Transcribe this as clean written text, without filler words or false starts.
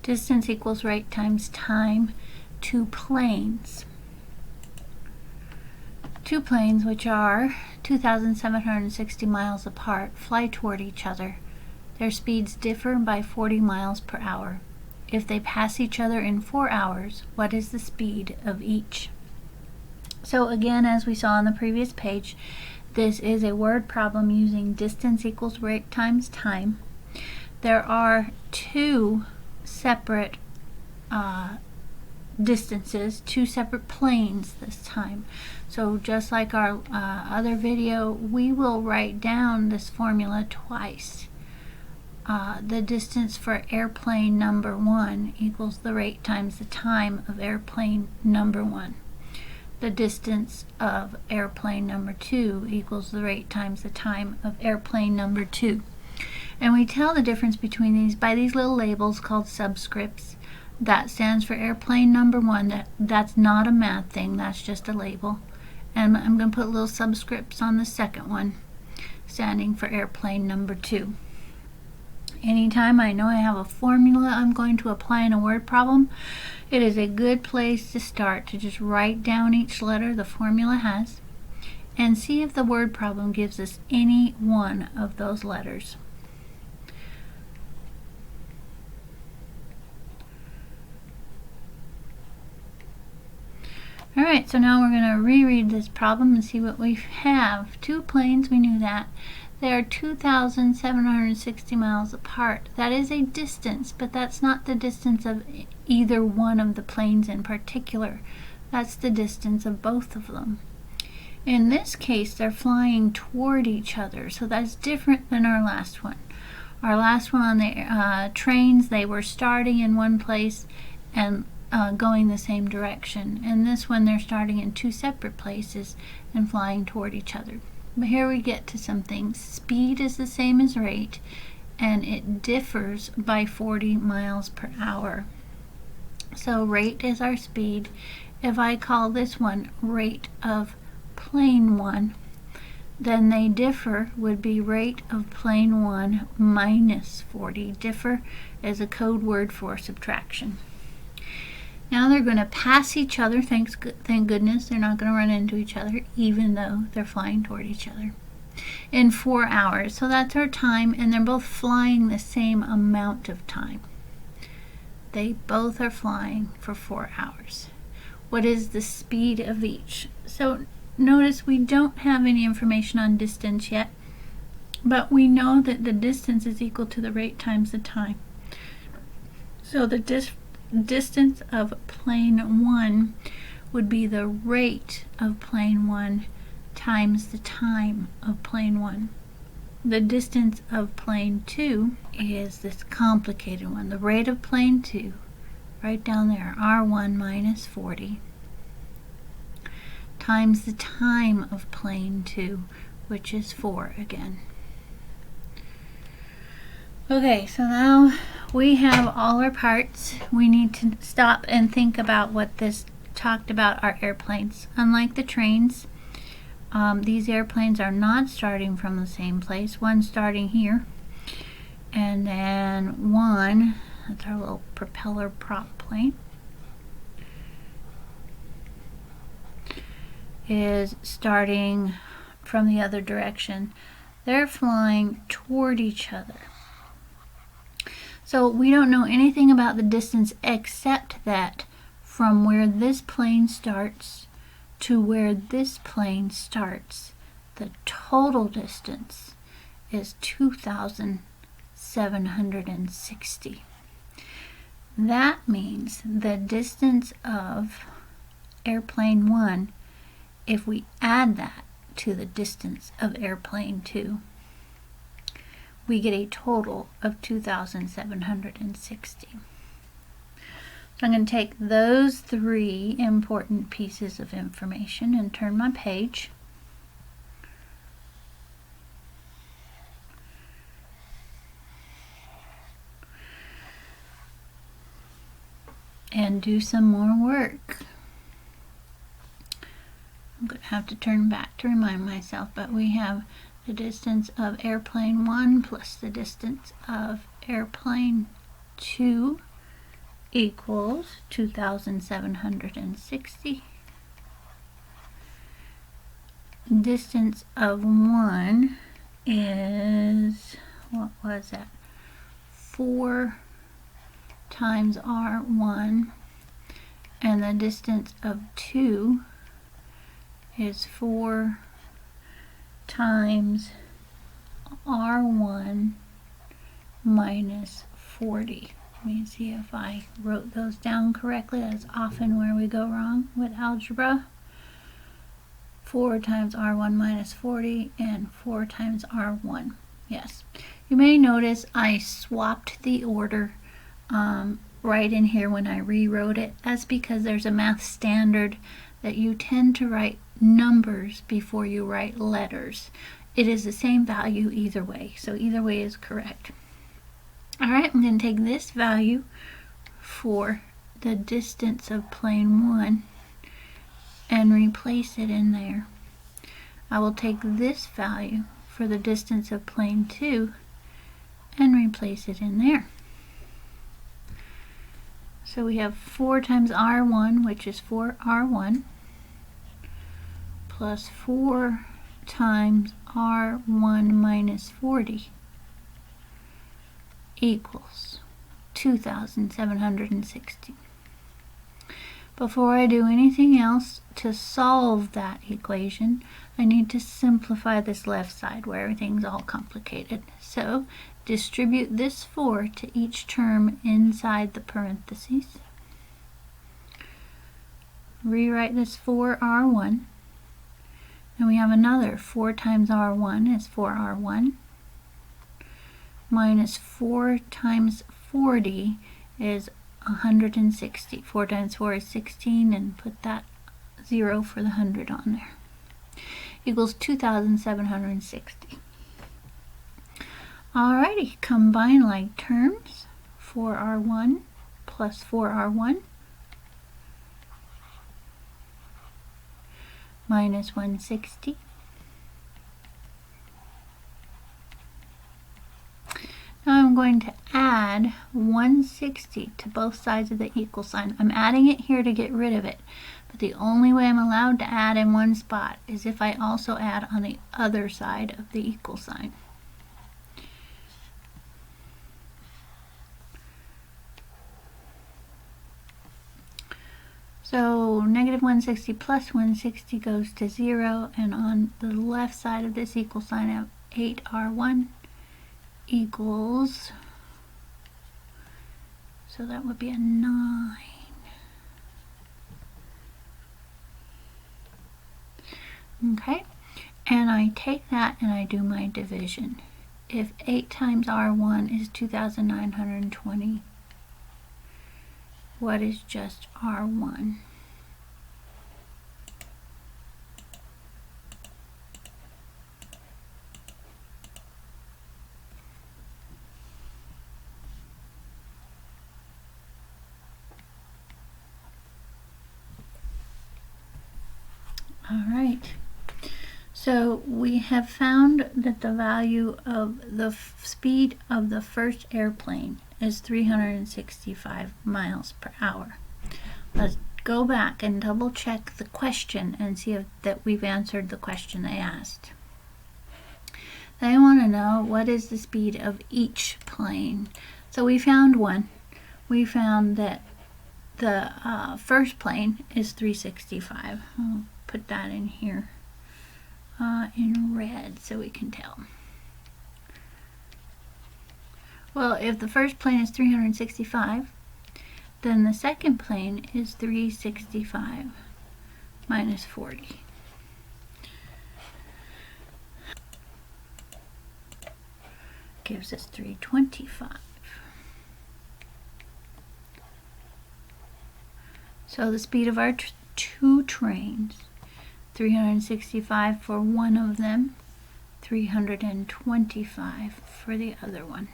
Distance equals rate times time. Two planes. Two planes, which are 2,760 miles apart, fly toward each other. Their speeds differ by 40 miles per hour. If they pass each other in 4 hours, what is the speed of each? So again, as we saw on the previous page, this is a word problem using distance equals rate times time. There are two separate distances, two separate planes this time. So just like our other video, we will write down this formula twice. The distance for airplane number 1 equals the rate times the time of airplane number 1. The distance of airplane number 2 equals the rate times the time of airplane number 2. And we tell the difference between these by these little labels called subscripts. That stands for airplane number 1. That's not a math thing, that's just a label. And I'm going to put little subscripts on the second one, standing for airplane number 2. Anytime I know I have a formula I'm going to apply in a word problem, it is a good place to start to just write down each letter the formula has and see if the word problem gives us any one of those letters. Alright, so now we're going to reread this problem and see what we have. Two planes, we knew that. They are 2,760 miles apart. That is a distance, but that's not the distance of either one of the planes in particular. That's the distance of both of them. In this case, they're flying toward each other, so that's different than our last one. Our last one on the trains, they were starting in one place and going the same direction. And this one, they're starting in two separate places and flying toward each other. But here we get to some things. Speed is the same as rate, and it differs by 40 miles per hour. So rate is our speed. If I call this one rate of plane 1, then they differ would be rate of plane 1 minus 40. Differ is a code word for subtraction. Now they're going to pass each other. Thank goodness they're not going to run into each other, even though they're flying toward each other, in 4 hours. So that's our time, and they're both flying the same amount of time. They both are flying for 4 hours. What is the speed of each? So notice we don't have any information on distance yet, but we know that the distance is equal to the rate times the time. So the distance of plane 1 would be the rate of plane 1 times the time of plane 1. The distance of plane 2 is this complicated one. The rate of plane 2, right down there, R1 minus 40, times the time of plane 2, which is 4 again. Okay, so now we have all our parts. We need to stop and think about what this talked about our airplanes. Unlike the trains, these airplanes are not starting from the same place. One's starting here, and then one, that's our little propeller prop plane, is starting from the other direction. They're flying toward each other. So we don't know anything about the distance except that from where this plane starts to where this plane starts, the total distance is 2,760. That means the distance of airplane 1, if we add that to the distance of airplane 2, we get a total of 2,760. So I'm going to take those three important pieces of information and turn my page. And do some more work. I'm going to have to turn back to remind myself, but we have the distance of airplane 1 plus the distance of airplane 2 equals 2,760. Distance of 1 is, what was that? 4 times R1, and the distance of 2 is 4 times R1 minus 40. Let me see if I wrote those down correctly. That's often where we go wrong with algebra. 4 times R1 minus 40 and 4 times R1. Yes. You may notice I swapped the order right in here when I rewrote it. That's because there's a math standard that you tend to write numbers before you write letters. It is the same value either way, so either way is correct. Alright, I'm going to take this value for the distance of plane 1 and replace it in there. I will take this value for the distance of plane 2 and replace it in there. So we have 4 times R1, which is 4R1, plus 4 times R1 minus 40 equals 2,760. Before I do anything else to solve that equation, I need to simplify this left side where everything's all complicated. So distribute this 4 to each term inside the parentheses. Rewrite this 4R1. And we have another 4 times R1 is 4R1 minus 4 times 40 is 160. 4 times 4 is 16, and put that 0 for the 100 on there. Equals 2,760. Alrighty, combine like terms. 4R1 plus 4R1 minus 160. Now I'm going to add 160 to both sides of the equal sign. I'm adding it here to get rid of it, but the only way I'm allowed to add in one spot is if I also add on the other side of the equal sign. So negative 160 plus 160 goes to 0, and on the left side of this equal sign I have 8R1 equals, so that would be a 9. Okay, and I take that and I do my division. If 8 times R1 is 2,920, what is just R1? Alright, so we have found that the value of the speed of the first airplane is 365 miles per hour. Let's go back and double check the question and see if that we've answered the question they asked. They want to know what is the speed of each plane. So we found one. We found that the first plane is 365. I'll put that in here in red so we can tell. Well, if the first plane is 365, then the second plane is 365 minus 40. Gives us 325. So the speed of our two trains, 365 for one of them, 325 for the other one.